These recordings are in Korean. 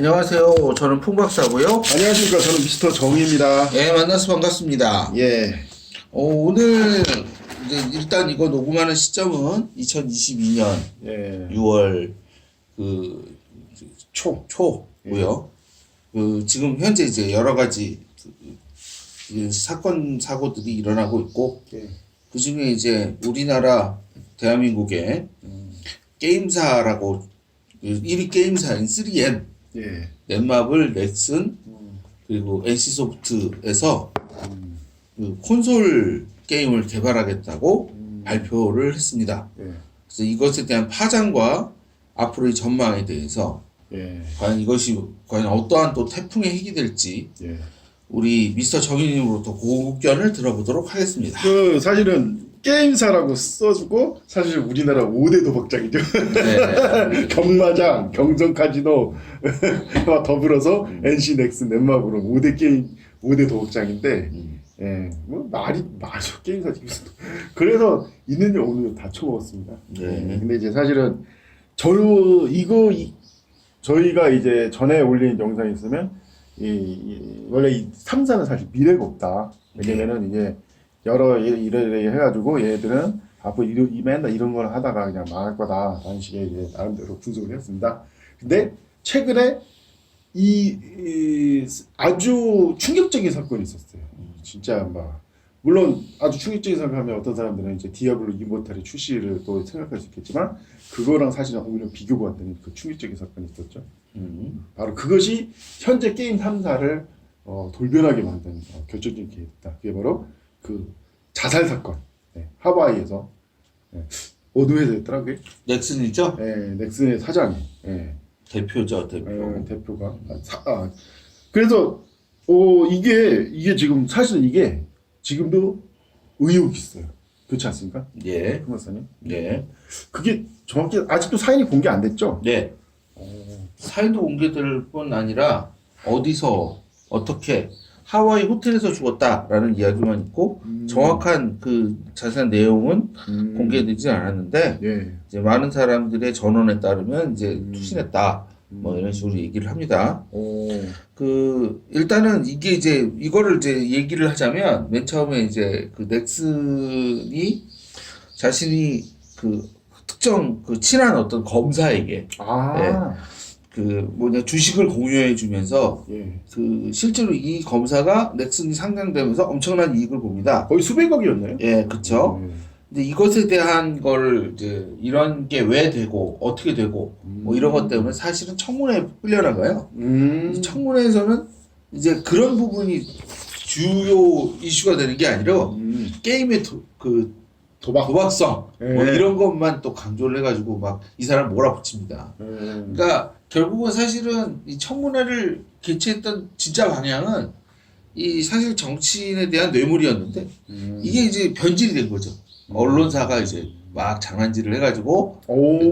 안녕하세요. 저는 풍박사고요. 안녕하십니까. 저는 미스터 정입니다. 예, 만나서 반갑습니다. 예. 오늘 이제 일단 이거 녹음하는 시점은 2022년 예. 6월 그 초고요. 지금 현재 이제 여러 가지 그 사건 사고들이 일어나고 있고 예. 그 중에 이제 우리나라 대한민국의 게임사라고 1위 게임사인 3M 예. 넷마블, 넥슨 그리고 NC소프트에서 그 콘솔 게임을 개발하겠다고 발표를 했습니다. 예. 그래서 이것에 대한 파장과 앞으로의 전망에 대해서 예. 과연 이것이 과연 어떠한 또 태풍의 핵이 될지 예. 우리 미스터 정인님으로부터 고견을 들어보도록 하겠습니다. 사실은 게임사라고 써주고 사실 우리나라 5대 도박장이죠. 네. 경마장, 경정카지노와 더불어서 NC, 넥슨, 넷마블은 5대 게임, 5대 도박장인데 예. 뭐 말이 게임사지. 그래서 있는 일 없는 일 다 쳐먹었습니다. 네. 근데 이제 사실은 저희가 이제 전에 올린 영상이 있으면 원래 이 3사는 사실 미래가 없다. 왜냐면은 이제 여러 이래 해가지고 얘들은 앞으로 맨날 이런 걸 하다가 그냥 망할 거다. 라는 식의 이제 나름대로 분석을 했습니다. 근데 최근에 아주 충격적인 사건이 있었어요. 진짜 물론 아주 충격적인 사건하면 어떤 사람들은 이제 디아블로 이모탈의 출시를 또 생각할 수 있겠지만 그거랑 사실은 오히려 비교가 안 되는 그 충격적인 사건이 있었죠. 바로 그것이 현재 게임 3사를 돌변하게 만든 결정적인 계기였다. 그게 바로 그 자살 사건. 네, 하와이에서 어느 회사였더라 그게? 넥슨이죠? 네, 넥슨의 사장이. 네. 대표죠, 대표. 대표가. 그래서 이게 지금 사실은 이게 지금도 의혹이 있어요. 그렇지 않습니까? 예. 박사님? 네. 그게 정확히 아직도 사인이 공개 안 됐죠? 네. 사인도 공개될 뿐 아니라 어디서 어떻게 하와이 호텔에서 죽었다라는 이야기만 있고 정확한 그 자세한 내용은 공개되지 않았는데 예. 이제 많은 사람들의 전언에 따르면 이제 투신했다 뭐 이런 식으로 얘기를 합니다. 일단은 이게 이제 이거를 이제 얘기를 하자면 맨 처음에 이제 그 넥슨이 자신이 그 특정 그 친한 어떤 검사에게 주식을 공유해 주면서 그 실제로 이 검사가 넥슨이 상장되면서 엄청난 이익을 봅니다. 거의 수백억이었나요? 예, 그쵸. 근데 이것에 대한 걸 이제 이런 게 왜 되고 어떻게 되고 뭐 이런 것 때문에 사실은 청문회에 끌려나가요. 청문회에서는 이제 그런 부분이 주요 이슈가 되는 게 아니라 게임의 도박성 뭐 이런 것만 또 강조를 해가지고 막 이 사람 몰아붙입니다. 그러니까 결국은 사실은 이 청문회를 개최했던 진짜 방향은 이 사실 정치인에 대한 뇌물이었는데 이게 이제 변질이 된 거죠. 언론사가 이제 막 장난질을 해가지고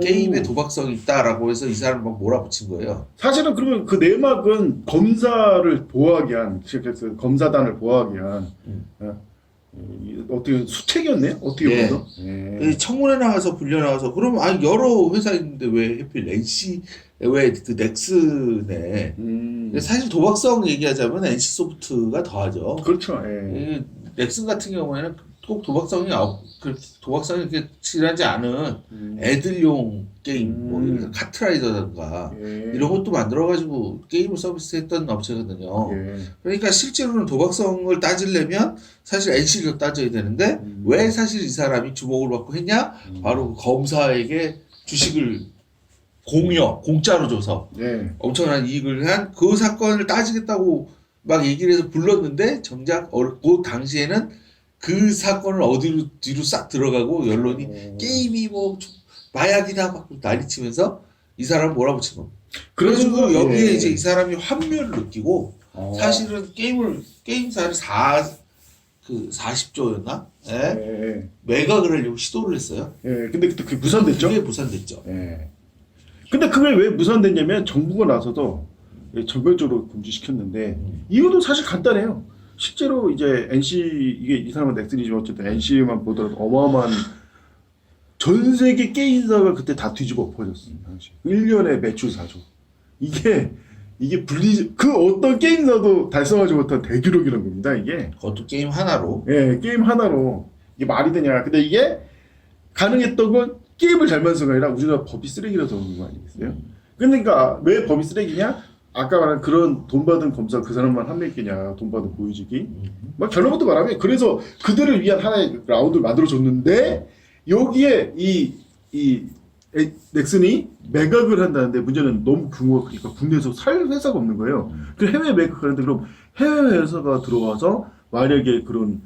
게임에 도박성이 있다라고 해서 이 사람을 막 몰아붙인 거예요. 사실은 그러면 그 내막은 검사를 보호하기 위한, 검사단을 보호하기 위한 어떻게 수책이었네요? 어떻게 보면 청문회 나가서 불려 나가서 그러면 여러 회사 있는데 왜 하필 NC 왜 그 넥슨에 사실 도박성 얘기하자면 NC소프트가 더하죠. 그렇죠. 넥슨 같은 경우에는 꼭 도박성이 그렇게 실하지 않은 애들용 게임, 뭐 카트라이더든가 이런 것도 만들어가지고 게임을 서비스했던 업체거든요. 그러니까 실제로는 도박성을 따지려면 사실 NC를 따져야 되는데 왜 사실 이 사람이 주목을 받고 했냐? 바로 그 검사에게 주식을 공짜로 줘서 엄청난 이익을 한 그 사건을 따지겠다고 막 얘기를 해서 불렀는데 정작 그 당시에는 그 사건을 뒤로 싹 들어가고 언론이 게임이 뭐 마약이다 막 난리치면서 이 사람을 몰아붙인 겁니다. 그래가지고 여기에 이제 이 사람이 환멸을 느끼고 사실은 게임사를 40조였나? 매각을 하려고 시도를 했어요. 근데 그게 무산됐죠? 그게 무산됐죠. 근데 그게 왜 무산됐냐면 정부가 나서도 전면적으로 금지시켰는데 이유도 사실 간단해요. 실제로 이제 NC 이 사람은 넥슨이지만 어쨌든 NC만 보더라도 어마어마한 전 세계 게임사가 그때 다 뒤집어 엎어졌습니다. 당시 1년에 매출 4조. 이게 이게 그 어떤 게임사도 달성하지 못한 대기록이라는 겁니다. 이게. 그것도 게임 하나로. 예, 게임 하나로 이게 말이 되냐? 근데 이게 가능했던 건 게임을 잘 만든 게 아니라 우리가 법이 쓰레기라서 그런 거 아니겠어요? 그러니까 왜 법이 쓰레기냐? 아까 말한 그런 돈 받은 검사 그 사람만 한 명이냐? 돈 받은 보여주기. 막 결론부터 말하면 그래서 그들을 위한 하나의 라운드를 만들어줬는데 여기에 이 넥슨이 매각을 한다는데 문제는 너무 규모가 크니까 국내에서 살 회사가 없는 거예요. 그 해외 매각하는데 그럼 해외 회사가 들어와서 만약에 그런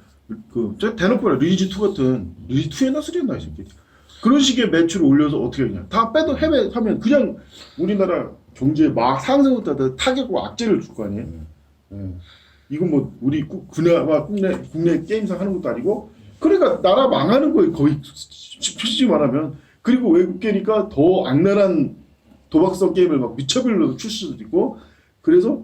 대놓고 리니지 2 같은 리니지 2였나 3였나 이 새끼 그런 식의 매출을 올려서 어떻게 하냐 다 빼도 해외 하면 그냥 우리나라 경제 막 상승부터 타격과 악재를 줄 거 아니에요. 이건 뭐 우리 국내 게임상 하는 것도 아니고 그러니까 나라 망하는 거예요 거의 솔직히 말하면. 그리고 외국계니까 더 악랄한 도박성 게임을 막 미쳐별로 출시도 있고 그래서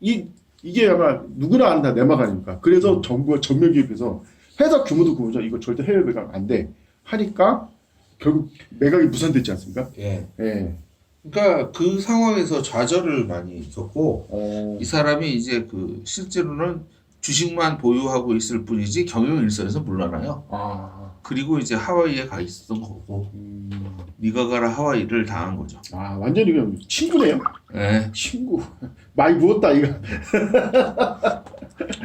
이게 아마 누구나 아는 다 내막 아닙니까? 그래서 정부가 전면 개입해서 회사 규모도 그거죠. 이거 절대 해외 매각 안 돼 하니까 결국 매각이 무산됐지 않습니까? 예. 예. 그러니까 그 상황에서 좌절을 많이 겪고 이 사람이 이제 그 실제로는 주식만 보유하고 있을 뿐이지 경영 일선에서 물러나요. 그리고 이제 하와이에 가 있었던 거고 네가 가라 하와이를 당한 거죠. 완전히 그냥 친구네요. 예. 친구 많이 부었다 이거.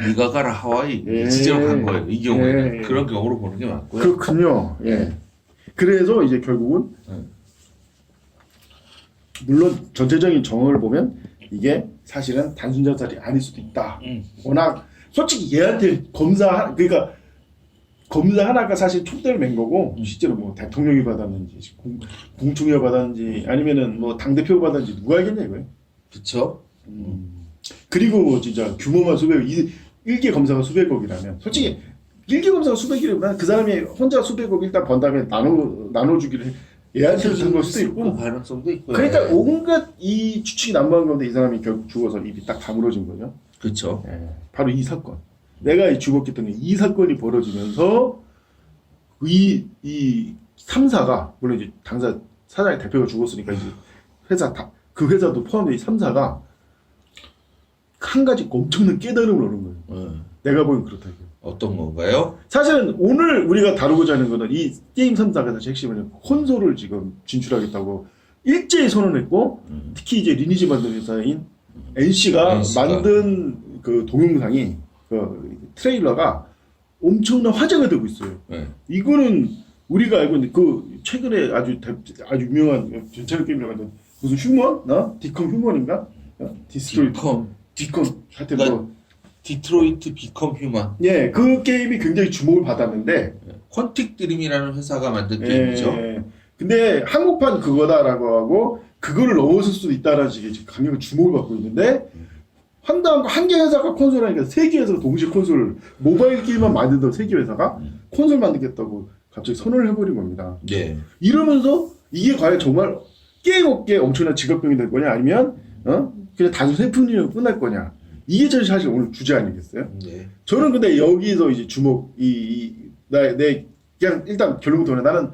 네가 가라 하와이 지지로 간 거예요. 이 경우에는 그런 경우로 보는 게 맞고요. 그렇군요. 예. 그래서 이제 결국은 물론 전체적인 정황을 보면 이게 사실은 단순 자살이 아닐 수도 있다. 워낙 솔직히 얘한테 검사 하나가 사실 촛대를 맨 거고 실제로 뭐 대통령이 받았는지 공중이 받았는지 아니면은 뭐 당 대표 받았는지 누가 알겠냐 이거예요. 그렇죠. 그리고 뭐 진짜 규모만 수백 일개 검사가 수백억이라면 솔직히 일개 검사가 수백이라면 그 사람이 혼자 수백억 일단 번 다음에 나눠주기를 얘한테 준 걸 수도 있고 가능성도 있고. 그러니까 온갖 이 추측이 난무한 건데 이 사람이 결국 죽어서 입이 딱 다물어진 거죠. 그렇죠. 바로 이 사건. 내가 죽었기 때문에 이 사건이 벌어지면서 이 3사가 물론 이제 당사 사장의 대표가 죽었으니까 이제 그 회사도 포함된 이 3사가 한 가지 엄청난 깨달음을 얻은 거예요. 내가 보기엔 그렇다고요. 어떤 건가요? 사실은 오늘 우리가 다루고자 하는 거는 이 게임 3사가 사실 핵심은 콘솔을 지금 진출하겠다고 일제히 선언했고 특히 이제 리니지 만든 회사인 NC가 만든 그 동영상이 그 트레일러가 엄청난 화제가 되고 있어요. 이거는 우리가 알고 있는 그 최근에 아주 유명한 전차력 게임을 만든 무슨 휴먼? 디컴 휴먼인가? 디컴 하여튼 뭐 디트로이트 비컴 휴먼. 예, 그 게임이 굉장히 주목을 받았는데 퀀틱 드림이라는 회사가 만든 게임이죠. 근데 한국판 그거다라고 하고 그거를 넘어설 수도 있다라는 식의 강력한 주목을 받고 있는데 한다는 한 개 회사가 콘솔 하니까 세 개 회사가 동시에 콘솔 모바일 게임만 만들던 세 개 회사가 콘솔 만들겠다고 갑자기 선언을 해버린 겁니다. 이러면서 이게 과연 정말 게임 업계에 엄청난 지각병이 될 거냐 아니면 그냥 단순 해프닝으로 끝날 거냐 이게 사실 오늘 주제 아니겠어요? 저는 근데 여기서 이제 주목 내 그냥 일단 결론부터 나는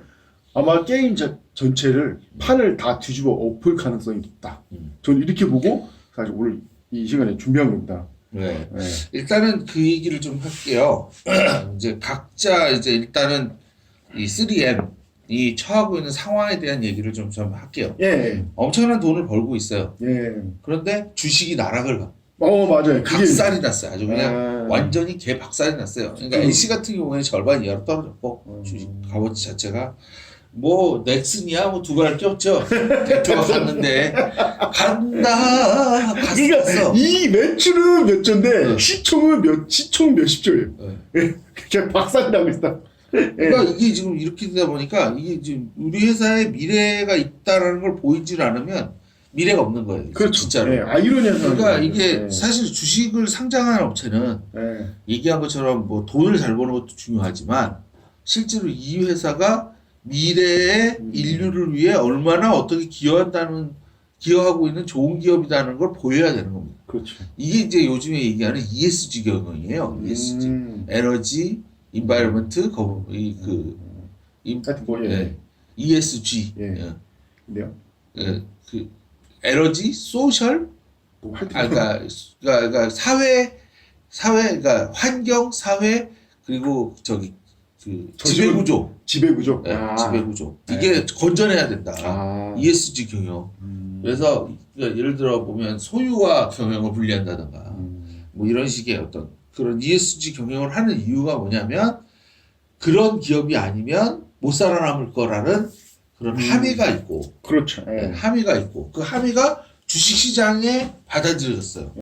아마 게임 전체를 판을 다 뒤집어 엎을 가능성이 높다. 저는 이렇게 보고 사실 오늘 이 시간에 준비한 겁니다. 일단은 그 얘기를 좀 할게요. 이제 각자 이제 일단은 이 3M이 처하고 있는 상황에 대한 얘기를 좀 할게요. 엄청난 돈을 벌고 있어요. 그런데 주식이 나락을 가. 맞아요. 박살이 났어요. 아주 그냥 완전히 개 박살이 났어요. 그러니까 NC 같은 경우에는 절반 이하로 떨어졌고 주식 값어치 자체가 뭐 넥슨이야 뭐 두 발 꼈죠. 대표가 갔는데 간다 갔어. 이 매출은 몇 조인데 시총은 몇십 조예요. 그냥 박살이 나고 있다. 그러니까 이게 지금 이렇게 되다 보니까 이게 지금 우리 회사의 미래가 있다라는 걸 보이질 않으면 미래가 없는 거예요. 그렇죠. 진짜로. 아이러니한 그러니까 이게 사실 주식을 상장한 업체는 얘기한 것처럼 뭐 돈을 잘 버는 것도 중요하지만 실제로 이 회사가 미래의 인류를 위해 얼마나 어떻게 기여하고 있는 좋은 기업이라는 걸 보여야 되는 겁니다. 그렇죠. 이게 이제 요즘에 얘기하는 ESG 경영이에요. ESG. 에너지, 인바이러먼트, ESG. 근데요? 그 에너지, 소셜, 뭐 하여튼 그러니까 사회, 그러니까 환경, 사회, 그리고 그 지배구조. 지배구조. 네, 아. 지배구조. 이게 건전해야 된다. 아. ESG 경영. 그래서 그러니까 예를 들어 보면 소유와 경영을 분리한다든가 뭐 이런 식의 어떤 그런 ESG 경영을 하는 이유가 뭐냐면 그런 기업이 아니면 못 살아남을 거라는 그런 함의가 있고 그렇죠. 예. 함의가 있고 그 함의가 주식시장에 받아들여졌어요.